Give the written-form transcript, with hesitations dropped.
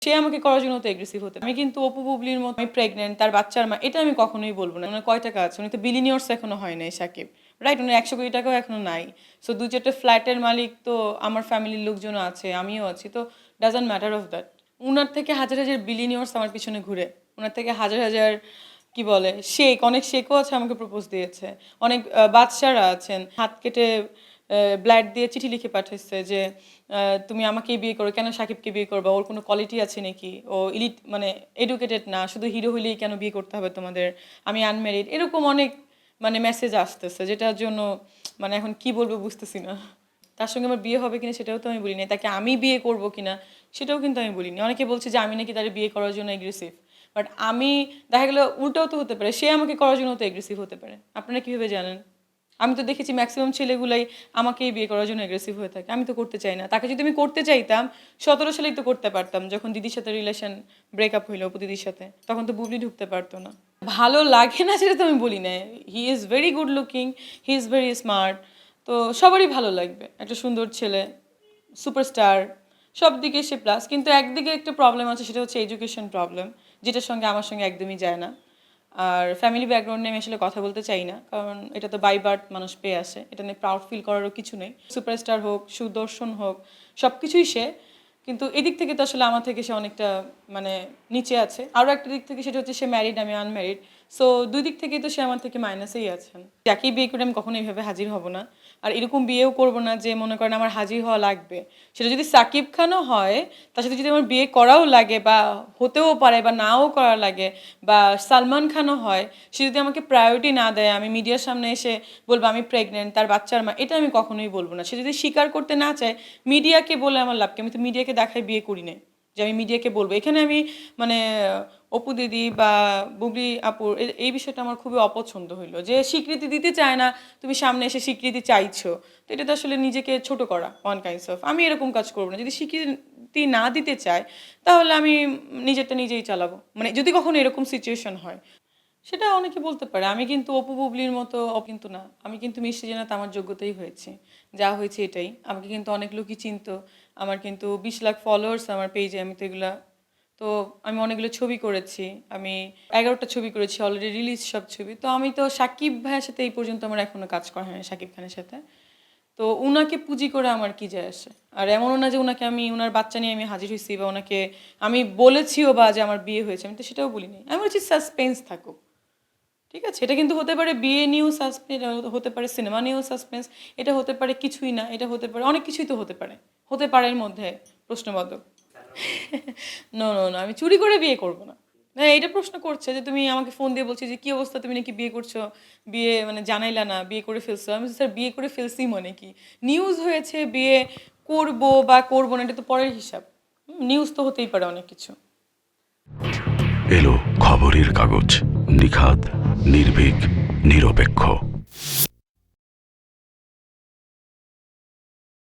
সে আমাকে করার জন্য তো এগ্রেসিভ হতে আমি কিন্তু অপু বুবলির মতো আমি প্রেগনেন্ট তার বাচ্চার মা এটা আমি কখনোই বলবো না। ওনার কয় টাকা আছে? উনি তো বিলিনিয়ার্স এখনো হয় নাই সাকিব, রাইট? উনি 100 কোটি টাকাও এখনো নাই। সো 2-4টা ফ্ল্যাটের মালিক তো আমার ফ্যামিলির লোকজনও আছে, আমিও আছি, তো ডাজন্ট ম্যাটার অফ দ্যাট। উনার থেকে হাজার হাজার বিলিনিয়ার্স আমার পিছনে ঘুরে, ওনার থেকে হাজার হাজার কি বলে অনেক শেখও আছে আমাকে প্রপোজ দিয়েছে, অনেক বাদশারা আছেন হাত কেটে ব্লাড দিয়ে চিঠি লিখে পাঠাচ্ছে যে তুমি আমাকেই বিয়ে করো, কেন সাকিবকে বিয়ে করবা, ওর কোনো কোয়ালিটি আছে নাকি, ও ইলিট মানে এডুকেটেড না, শুধু হিরো হইলেই কেন বিয়ে করতে হবে তোমাদের, আমি আনম্যারিড, এরকম অনেক মানে মেসেজ আসতেছে, যেটার জন্য মানে এখন কি বলবো বুঝতেছি না। তার সঙ্গে আমার বিয়ে হবে কিনা সেটাও তো আমি বলিনি, তাকে আমি বিয়ে করবো কিনা সেটাও কিন্তু আমি বলিনি। অনেকে বলছে যে আমি নাকি তার বিয়ে করার জন্য এগ্রেসিভ, বাট আমি দেখা গেলো উল্টাও তো হতে পারে, সে আমাকে করার জন্য তো এগ্রেসিভ হতে পারে। আপনারা কীভাবে জানেন? আমি তো দেখেছি ম্যাক্সিমাম ছেলেগুলাই আমাকেই বিয়ে করার জন্য এগ্রেসিভ হয়ে থাকে। আমি তো করতে চাই না। তাকে যদি আমি করতে চাইতাম 17 সালেই তো করতে পারতাম, যখন দিদির সাথে রিলেশন ব্রেকআপ হইলো অপু দিদির সাথে, তখন তো বুবলি ঢুকতে পারতো না। ভালো লাগে না সেটা তো আমি বলি না, he is very good looking, he is very smart, তো সবারই ভালো লাগবে, একটা সুন্দর ছেলে, সুপারস্টার, সব দিকে সে প্লাস। কিন্তু একদিকে একটা প্রবলেম আছে, সেটা হচ্ছে এডুকেশন প্রবলেম, যেটার সঙ্গে আমার সঙ্গে একদমই যায় না। আর ফ্যামিলি ব্যাকগ্রাউন্ড নিয়ে আমি আসলে কথা বলতে চাই না, কারণ এটা তো বাই বার্থ মানুষ পেয়ে আসে, এটা নিয়ে প্রাউড ফিল করারও কিছু নেই। সুপারস্টার হোক, সুদর্শন হোক, সব কিছুই সে, কিন্তু এদিক থেকে তো আসলে আমার থেকে সে অনেকটা মানে নিচে আছে। আরও একটা দিক থেকে সেটা হচ্ছে সে ম্যারিড, আমি আনম্যারিড, সো দুই দিক থেকেই তো সে আমার থেকে মাইনাসেই আছেন। যাকেই বিয়ে করে আমি কখনো এইভাবে হাজির হব না, আর এরকম বিয়েও করবো না যে মনে করেন আমার হাজির হওয়া লাগবে। সেটা যদি সাকিব খানও হয়, তার সাথে যদি আমার বিয়ে করাও লাগে বা হতেও পারে বা নাও করা লাগে, বা সালমান খানও হয়, সে যদি আমাকে প্রায়োরিটি না দেয়, আমি মিডিয়ার সামনে এসে বলবো আমি প্রেগনেন্ট তার বাচ্চার মা, এটা আমি কখনোই বলবো না। সে যদি স্বীকার করতে না চায়, মিডিয়াকে বলে আমার লাভকে? আমি তো মিডিয়াকে দেখাই বিয়ে করি নাই যে আমি মিডিয়াকে বলবো। এখানে আমি মানে অপু দিদি বা বুবলি আপুর এই বিষয়টা আমার খুবই অপছন্দ হইলো, যে স্বীকৃতি দিতে চায় না, তুমি সামনে এসে স্বীকৃতি চাইছো, তো এটা তো আসলে নিজেকে ছোট করা ওয়ান কাইন্ডস অফ। আমি এরকম কাজ করবো না। যদি স্বীকৃতি না দিতে চায়, তাহলে আমি নিজেরটা নিজেই চালাবো, মানে যদি কখনো এরকম সিচুয়েশন হয়। সেটা অনেকে বলতে পারে আমি কিন্তু অপু বুবলির মতো, কিন্তু না, আমি কিন্তু মিষ্টি জানাতে আমার যোগ্যতাই হয়েছে, যা হয়েছে এটাই। আমাকে কিন্তু অনেক লোকই চিনতো, আমার কিন্তু 20 লাখ ফলোয়ার্স আমার পেজে, আমি তো এগুলা, তো আমি অনেকগুলো ছবি করেছি, আমি 11টা ছবি করেছি অলরেডি রিলিজ সব ছবি। তো আমি তো সাকিব ভাইয়ের সাথে এই পর্যন্ত আমার এখনো কাজ করা হয়নি, সাকিব খানের সাথে। তো উনাকে পুঁজি করে আমার কি যায় আসে? আর এমনও না যে উনাকে আমি উনার বাচ্চা নিয়ে আমি হাজির হয়েছি, বা ওনাকে আমি বলেছিও বা যে আমার বিয়ে হয়েছে, আমি তো সেটাও বলিনি। আমি বলছি সাসপেন্স থাকুক, ঠিক আছে? এটা কিন্তু হতে পারে বিয়ে নিয়েও সাসপেন্স, হতে পারে সিনেমা নিয়েও সাসপেন্স, এটা হতে পারে কিছুই না, এটা হতে পারে অনেক কিছুই, তো হতে পারে, হতে পারে এর মধ্যে প্রশ্নবোধক। নো নো নো, আমি চুরি করে বিয়ে করব না। হ্যাঁ, এটা প্রশ্ন করছে যে তুমি আমাকে ফোন দিয়ে বলছি যে কি অবস্থা, তুমি নাকি বিয়ে করছো, বিয়ে মানে জানাইলা না, বিয়ে করে ফেলছো। আমি স্যার বিয়ে করে ফেলছি মানে কি? নিউজ হয়েছে, বিয়ে করব বা করবো না এটা তো পরের হিসাব। নিউজ তো হতেই পারে অনেক কিছু। এলো খবরের কাগজ, নিখাত, নির্ভীক, নিরপেক্ষ।